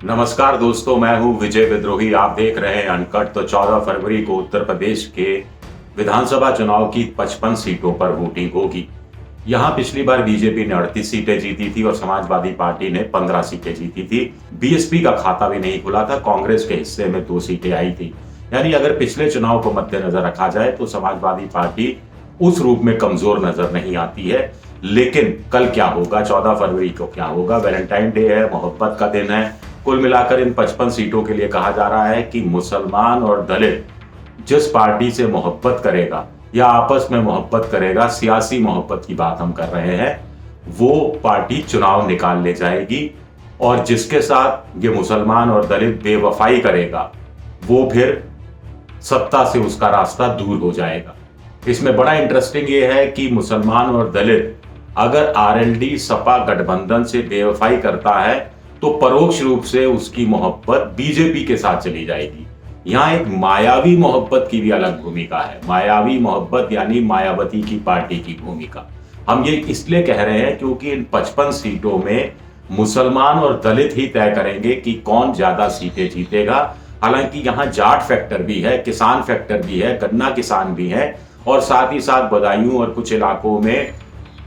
नमस्कार दोस्तों, मैं हूं विजय विद्रोही। आप देख रहे हैं अनकट। तो 14 फरवरी को उत्तर प्रदेश के विधानसभा चुनाव की 55 सीटों पर वोटिंग होगी। यहां पिछली बार बीजेपी ने 38 सीटें जीती थी और समाजवादी पार्टी ने 15 सीटें जीती थी। बीएसपी का खाता भी नहीं खुला था, कांग्रेस के हिस्से में 2 सीटें आई थी। यानी अगर पिछले चुनाव को मद्देनजर रखा जाए तो समाजवादी पार्टी उस रूप में कमजोर नजर नहीं आती है। लेकिन कल क्या होगा, 14 फरवरी को क्या होगा? वैलेंटाइन डे है, मोहब्बत का दिन है। कुल मिलाकर इन 55 सीटों के लिए कहा जा रहा है कि मुसलमान और दलित जिस पार्टी से मोहब्बत करेगा या आपस में मोहब्बत करेगा, सियासी मोहब्बत की बात हम कर रहे हैं, वो पार्टी चुनाव निकाल ले जाएगी। और जिसके साथ ये मुसलमान और दलित बेवफाई करेगा, वो फिर सत्ता से उसका रास्ता दूर हो जाएगा। इसमें बड़ा इंटरेस्टिंग ये है कि मुसलमान और दलित अगर आरएलडी सपा गठबंधन से बेवफाई करता है तो परोक्ष रूप से उसकी मोहब्बत बीजेपी के साथ चली जाएगी। यहां एक मायावी मोहब्बत की भी अलग भूमिका है। मायावी मोहब्बत यानी मायावती की पार्टी की भूमिका। हम ये इसलिए कह रहे हैं क्योंकि इन 55 सीटों में मुसलमान और दलित ही तय करेंगे कि कौन ज्यादा सीटें जीतेगा। हालांकि यहां जाट फैक्टर भी है, किसान फैक्टर भी है, गन्ना किसान भी है और साथ ही साथ बदायूं और कुछ इलाकों में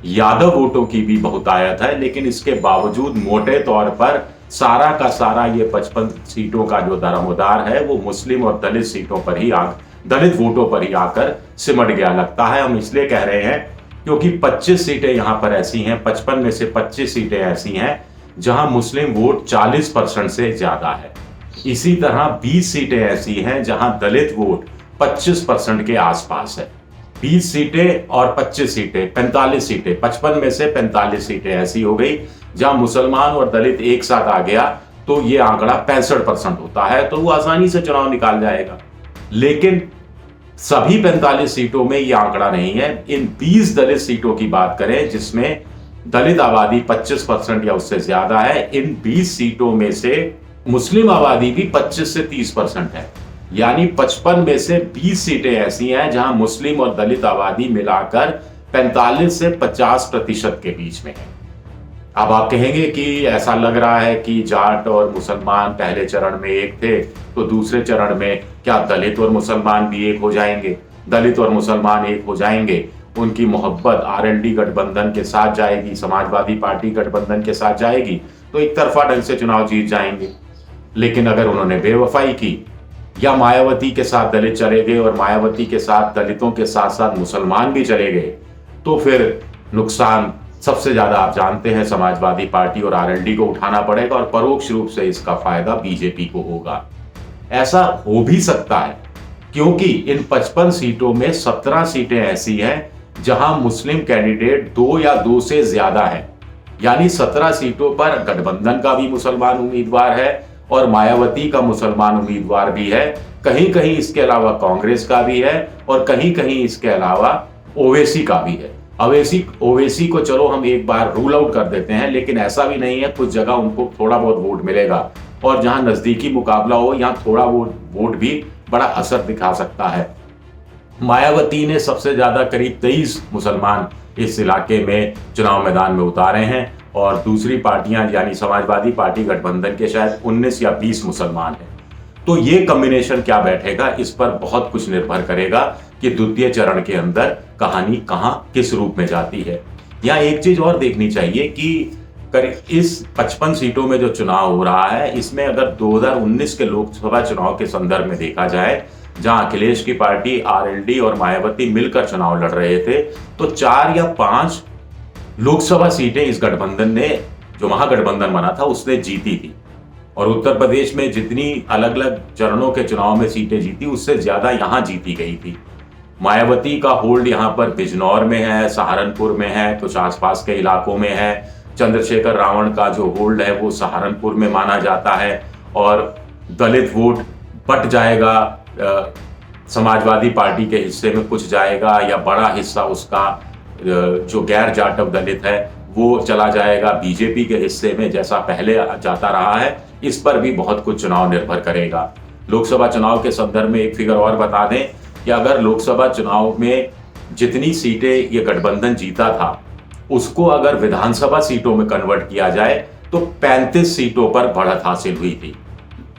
यादव वोटों की भी बहुतायत है। लेकिन इसके बावजूद मोटे तौर पर सारा का सारा ये 55 सीटों का जो दारोमदार है वो मुस्लिम और दलित सीटों पर ही दलित वोटों पर ही आकर सिमट गया लगता है। हम इसलिए कह रहे हैं क्योंकि 25 सीटें यहां पर ऐसी हैं, 55 में से 25 सीटें ऐसी हैं जहां मुस्लिम वोट 40% से ज्यादा है। इसी तरह 20 सीटें ऐसी हैं जहां दलित वोट 25% के आसपास है। 20 सीटें और 25 सीटें, 45 सीटें, 55 में से 45 सीटें ऐसी हो गई जहां मुसलमान और दलित एक साथ आ गया तो ये आंकड़ा 65% होता है, तो वो आसानी से चुनाव निकाल जाएगा। लेकिन सभी 45 सीटों में ये आंकड़ा नहीं है। इन 20 दलित सीटों की बात करें जिसमें दलित आबादी 25% या उससे ज्यादा है, इन 20 सीटों में से मुस्लिम आबादी भी 25 से 30% है। यानी 55 में से 20 सीटें ऐसी हैं जहां मुस्लिम और दलित आबादी मिलाकर 45 से 50% के बीच में है। अब आप कहेंगे कि ऐसा लग रहा है कि जाट और मुसलमान पहले चरण में एक थे, तो दूसरे चरण में क्या दलित और मुसलमान भी एक हो जाएंगे? दलित और मुसलमान एक हो जाएंगे, उनकी मोहब्बत आरएलडी गठबंधन के साथ जाएगी, समाजवादी पार्टी गठबंधन के साथ जाएगी, तो एक तरफा ढंग से चुनाव जीत जाएंगे। लेकिन अगर उन्होंने बेवफाई की या मायावती के साथ दलित चले गए और मायावती के साथ दलितों के साथ साथ मुसलमान भी चले गए, तो फिर नुकसान सबसे ज्यादा आप जानते हैं समाजवादी पार्टी और आरएलडी को उठाना पड़ेगा और परोक्ष रूप से इसका फायदा बीजेपी को होगा। ऐसा हो भी सकता है क्योंकि इन 55 सीटों में 17 सीटें ऐसी हैं जहां मुस्लिम कैंडिडेट 2 या 2 से ज्यादा है। यानी 17 सीटों पर गठबंधन का भी मुसलमान उम्मीदवार है और मायावती का मुसलमान उम्मीदवार भी है। कहीं कहीं इसके अलावा कांग्रेस का भी है और कहीं कहीं इसके अलावा ओवैसी का भी है। ओवैसी को चलो हम एक बार रूल आउट कर देते हैं, लेकिन ऐसा भी नहीं है, कुछ जगह उनको थोड़ा बहुत वोट मिलेगा और जहां नजदीकी मुकाबला हो यहां थोड़ा वोट भी बड़ा असर दिखा सकता है। मायावती ने सबसे ज्यादा करीब 23 मुसलमान इस इलाके में चुनाव मैदान में उतारे हैं और दूसरी पार्टियां यानी समाजवादी पार्टी गठबंधन के शायद 19 या 20 मुसलमान हैं। तो ये कॉम्बिनेशन क्या बैठेगा, इस पर बहुत कुछ निर्भर करेगा कि द्वितीय चरण के अंदर कहानी कहां किस रूप में जाती है। यहाँ एक चीज और देखनी चाहिए कि इस 55 सीटों में जो चुनाव हो रहा है, इसमें अगर 2019 के लोकसभा चुनाव के संदर्भ में देखा जाए, जहां अखिलेश की पार्टी आरएलडी और मायावती मिलकर चुनाव लड़ रहे थे, तो 4 या 5 लोकसभा सीटें इस गठबंधन ने, जो महागठबंधन बना था, उसने जीती थी। और उत्तर प्रदेश में जितनी अलग अलग चरणों के चुनाव में सीटें जीती, उससे ज्यादा यहां जीती गई थी। मायावती का होल्ड यहां पर बिजनौर में है, सहारनपुर में है, कुछ आसपास के इलाकों में है। चंद्रशेखर रावण का जो होल्ड है वो सहारनपुर में माना जाता है और दलित वोट बट जाएगा, समाजवादी पार्टी के हिस्से में कुछ जाएगा या बड़ा हिस्सा उसका जो गैर जाटव दलित है वो चला जाएगा बीजेपी के हिस्से में, जैसा पहले जाता रहा है। इस पर भी बहुत कुछ चुनाव निर्भर करेगा। लोकसभा चुनाव के संदर्भ में एक फिगर और बता दें कि अगर लोकसभा चुनाव में जितनी सीटें ये गठबंधन जीता था उसको अगर विधानसभा सीटों में कन्वर्ट किया जाए तो 35 सीटों पर बढ़त हासिल हुई थी।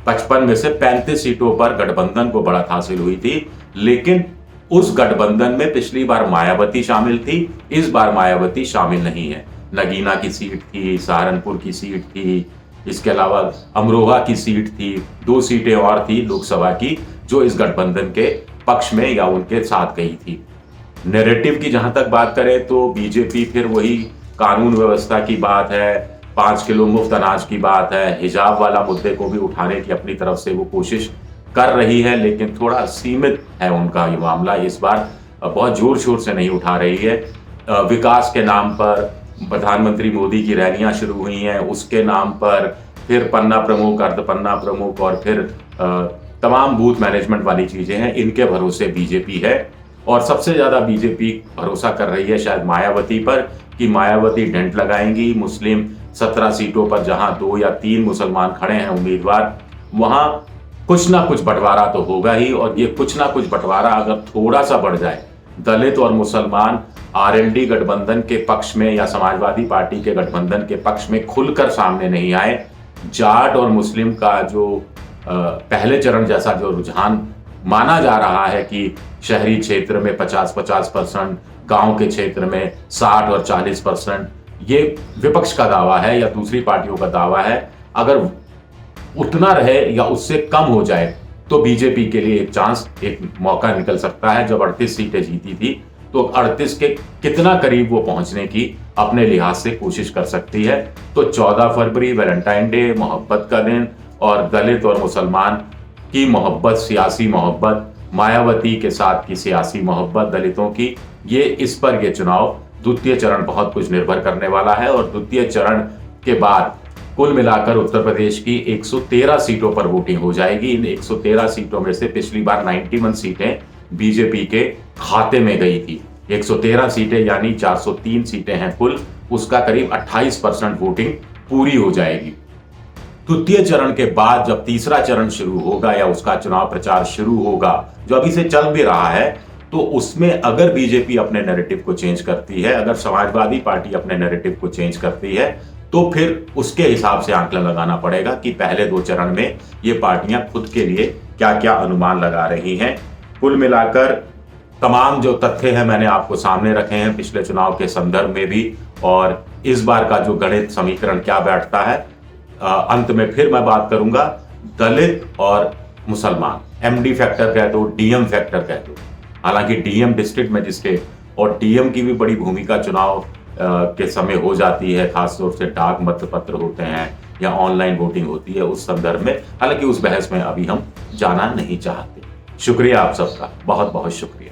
55 में से 35 सीटों पर गठबंधन को बढ़त हासिल हुई थी, लेकिन उस गठबंधन में पिछली बार मायावती शामिल थी, इस बार मायावती शामिल नहीं है। नगीना की सीट थी, सहारनपुर की सीट थी, इसके अलावा अमरोहा की सीट थी, 2 सीटें और थी लोकसभा की जो इस गठबंधन के पक्ष में या उनके साथ गई थी। नैरेटिव की जहां तक बात करें तो बीजेपी फिर वही कानून व्यवस्था की बात है, 5 किलो मुफ्त अनाज की बात है, हिजाब वाला मुद्दे को भी उठाने की अपनी तरफ से वो कोशिश कर रही है, लेकिन थोड़ा सीमित है उनका ये मामला। इस बार बहुत जोर शोर से नहीं उठा रही है। विकास के नाम पर प्रधानमंत्री मोदी की रैलियां शुरू हुई हैं, उसके नाम पर फिर पन्ना प्रमुख, अर्ध पन्ना प्रमुख और फिर तमाम बूथ मैनेजमेंट वाली चीजें हैं, इनके भरोसे बीजेपी है। और सबसे ज्यादा बीजेपी भरोसा कर रही है शायद मायावती पर कि मायावती डेंट लगाएंगी। मुस्लिम 17 सीटों पर जहां 2 या 3 मुसलमान खड़े हैं उम्मीदवार, वहां कुछ ना कुछ बंटवारा तो होगा ही। और ये कुछ ना कुछ बंटवारा अगर थोड़ा सा बढ़ जाए, दलित और मुसलमान आरएलडी गठबंधन के पक्ष में या समाजवादी पार्टी के गठबंधन के पक्ष में खुलकर सामने नहीं आए, जाट और मुस्लिम का जो पहले चरण जैसा जो रुझान माना जा रहा है कि शहरी क्षेत्र में 50-50%, गांव के क्षेत्र में 60 और 40%, ये विपक्ष का दावा है या दूसरी पार्टियों का दावा है। अगर उतना रहे या उससे कम हो जाए तो बीजेपी के लिए एक चांस, एक मौका निकल सकता है। जब 38 सीटें जीती थी तो 38 के कितना करीब वो पहुंचने की अपने लिहाज से कोशिश कर सकती है। तो 14 फरवरी वैलेंटाइन डे, मोहब्बत का दिन, और दलित और मुसलमान की मोहब्बत, सियासी मोहब्बत, मायावती के साथ की सियासी मोहब्बत दलितों की, ये इस पर ये चुनाव द्वितीय चरण बहुत कुछ निर्भर करने वाला है। और द्वितीय चरण के बाद कुल मिलाकर उत्तर प्रदेश की 113 सीटों पर वोटिंग हो जाएगी। इन 113 सीटों में से पिछली बार 91 सीटें बीजेपी के खाते में गई थी। 113 सीटें यानी 403 सीटें हैं कुल, उसका करीब 28% वोटिंग पूरी हो जाएगी। द्वितीय चरण के बाद जब तीसरा चरण शुरू होगा या उसका चुनाव प्रचार शुरू होगा, जो अभी से चल भी रहा है, तो उसमें अगर बीजेपी अपने नैरेटिव को चेंज करती है, अगर समाजवादी पार्टी अपने नैरेटिव को चेंज करती है, तो फिर उसके हिसाब से आंकलन लगाना पड़ेगा कि पहले 2 चरण में ये पार्टियां खुद के लिए क्या क्या अनुमान लगा रही हैं। कुल मिलाकर तमाम जो तथ्य हैं मैंने आपको सामने रखे हैं पिछले चुनाव के संदर्भ में भी, और इस बार का जो गणित समीकरण क्या बैठता है। अंत में फिर मैं बात करूंगा दलित और मुसलमान, एमडी फैक्टर कह दो, डीएम फैक्टर कह दो। हालांकि डीएम डिस्ट्रिक्ट में जिसके, और डीएम की भी बड़ी भूमिका चुनाव के समय हो जाती है, खासतौर से डाक मतपत्र होते हैं या ऑनलाइन वोटिंग होती है उस संदर्भ में। हालांकि उस बहस में अभी हम जाना नहीं चाहते। शुक्रिया आप सबका, बहुत बहुत शुक्रिया।